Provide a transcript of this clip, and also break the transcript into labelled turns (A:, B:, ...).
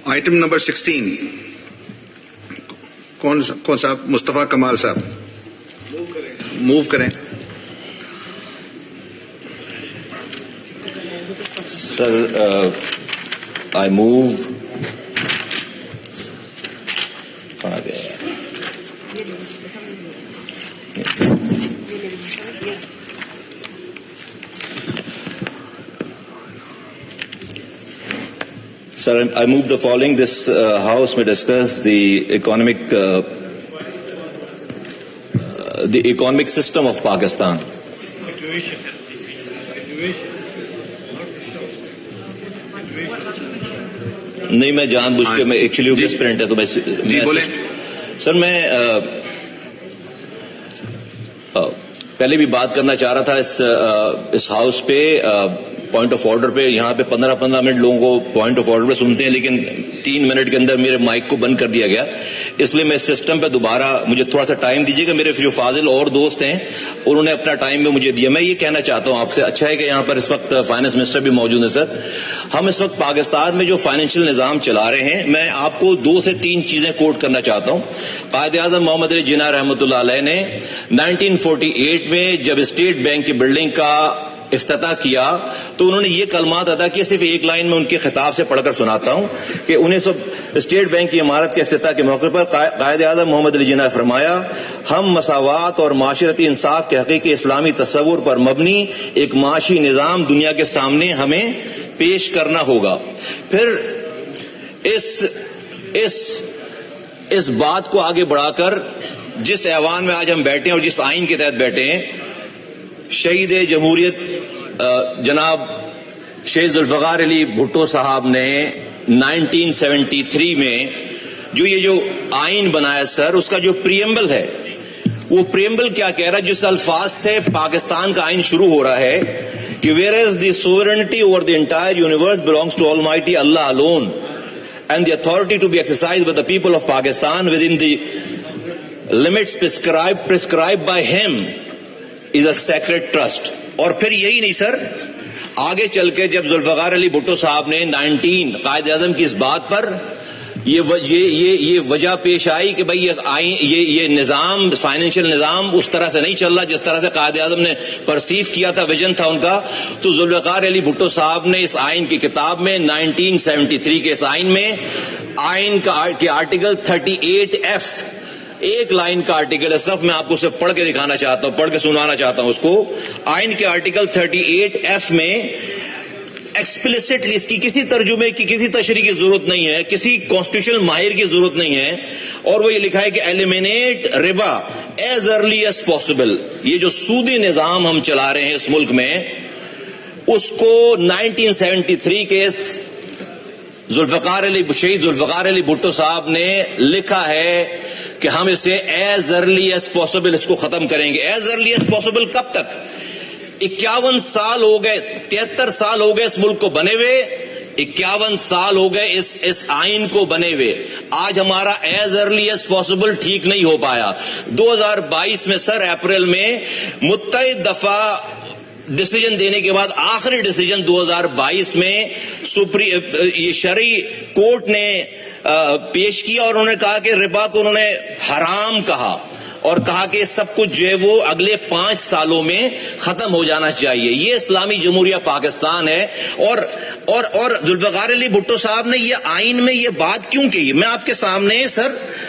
A: Item number 16 کون صاحب؟ مصطفیٰ کمال صاحب موو کریں.
B: سر آئی موو. کہاں گیا؟ Sir, I move the following. This House may discuss the economic system of Pakistan. نہیں میں جان بوجھ کے میں ایکچولی اسپرنٹ ہے تو میں
A: بولیں.
B: سر میں پہلے بھی بات کرنا چاہ رہا تھا اس ہاؤس پہ پوائنٹ آف آرڈر پہ. یہاں پہ 15 منٹ لوگوں کو پوائنٹ آف آرڈر پہ سنتے ہیں لیکن 3 منٹ کے اندر میرے مائک کو بند کر دیا گیا. اس لیے میں اس سسٹم پہ دوبارہ مجھے تھوڑا سا ٹائم دیجیے گا. میرے جو فاضل اور دوست ہیں انہوں نے اپنا ٹائم میں مجھے دیا. میں یہ کہنا چاہتا ہوں آپ سے, اچھا ہے کہ یہاں پر اس وقت فائنانس منسٹر بھی موجود ہیں. سر ہم اس وقت پاکستان میں جو فائنینشیل نظام چلا رہے ہیں, میں آپ کو 2 سے 3 چیزیں کوٹ کرنا چاہتا ہوں. قائد اعظم محمد علی جناح رحمۃ اللہ علیہ نے 1948 میں جب اسٹیٹ بینک کی بلڈنگ کا افتتاح کیا تو انہوں نے یہ کلمات ادا کیے. صرف ایک لائن میں ان کے خطاب سے پڑھ کر سناتا ہوں کہ اسٹیٹ بینک کی عمارت کے افتتاح کے موقع پر قائد اعظم محمد علی جناح نے فرمایا, ہم مساوات اور معاشرتی انصاف کے حقیقی اسلامی تصور پر مبنی ایک معاشی نظام دنیا کے سامنے ہمیں پیش کرنا ہوگا. پھر اس بات کو آگے بڑھا کر جس ایوان میں آج ہم بیٹھے ہیں اور جس آئین کے تحت بیٹھے ہیں, شہید جمہوریت جناب شیخ ذوالفقار علی بھٹو صاحب نے 1973 میں جو آئین بنایا سر, اس کا جو پریمبل ہے وہ پریمبل کیا کہہ رہا ہے, جس الفاظ سے پاکستان کا آئین شروع ہو رہا ہے کہ whereas the sovereignty over the entire universe belongs to Almighty Allah alone and the authority to be exercised by the people of Pakistan within the limits prescribed by him is a sacred trust. اور پھر یہی نہیں سر, آگے چل کے جب ذوالفقار علی بھٹو صاحب نے 19 قائد اعظم کی اس بات پر یہ وجہ پیش آئی کہ بھائی یہ نظام فائنینشیل نظام اس طرح سے نہیں چل رہا جس طرح سے قائد اعظم نے پرسیو کیا تھا, ویژن تھا ان کا, تو ذوالفقار علی بھٹو صاحب نے اس آئین کی کتاب میں 1973 کے اس آئین میں آئین کے آرٹیکل 38F ایک لائن کا آرٹیکل ہے. صرف میں آپ کو صرف پڑھ کے دکھانا چاہتا ہوں, پڑھ کے سنانا چاہتا ہوں اس کو. آئین کے آرٹیکل 38F میں ایکسپلیسٹلی اس کی کسی ترجمے کی کسی تشریح کی ضرورت نہیں ہے, کسی کانسٹیٹیوشنل ماہر کی ضرورت نہیں ہے, اور وہ یہ لکھا ہے کہ ایلیمینیٹ ربا ایز ارلی ایز پاسبل. یہ جو سودی نظام ہم چلا رہے ہیں اس ملک میں, اس کو 1973 کے شہید ذوالفقار علی بھٹو صاحب نے لکھا ہے کہ ہم اسے ایز ارلی ایز پاسبل اس کو ختم کریں گے. ایز ارلی ایز پاسبل کب تک؟ 51 سال ہو گئے, 73 سال ہو گئے اس ملک کو بنے ہوئے, 51 سال ہو گئے اس آئین کو بنے ہوئے. آج ہمارا ایز ارلی ایز پاسبل ٹھیک نہیں ہو پایا. 2022 میں سر اپریل میں متعدد دفعہ ڈیسیجن دینے کے بعد آخری ڈیسیجن 2022 میں یہ شرعی کورٹ نے پیش کیا اور انہوں نے کہا کہ ربا کو انہوں نے حرام کہا اور کہا کہ سب کچھ جو ہے وہ اگلے 5 سالوں میں ختم ہو جانا چاہیے. یہ اسلامی جمہوریہ پاکستان ہے. اور ذوالفقار علی بھٹو صاحب نے یہ آئین میں یہ بات کیوں کی؟ میں آپ کے سامنے سر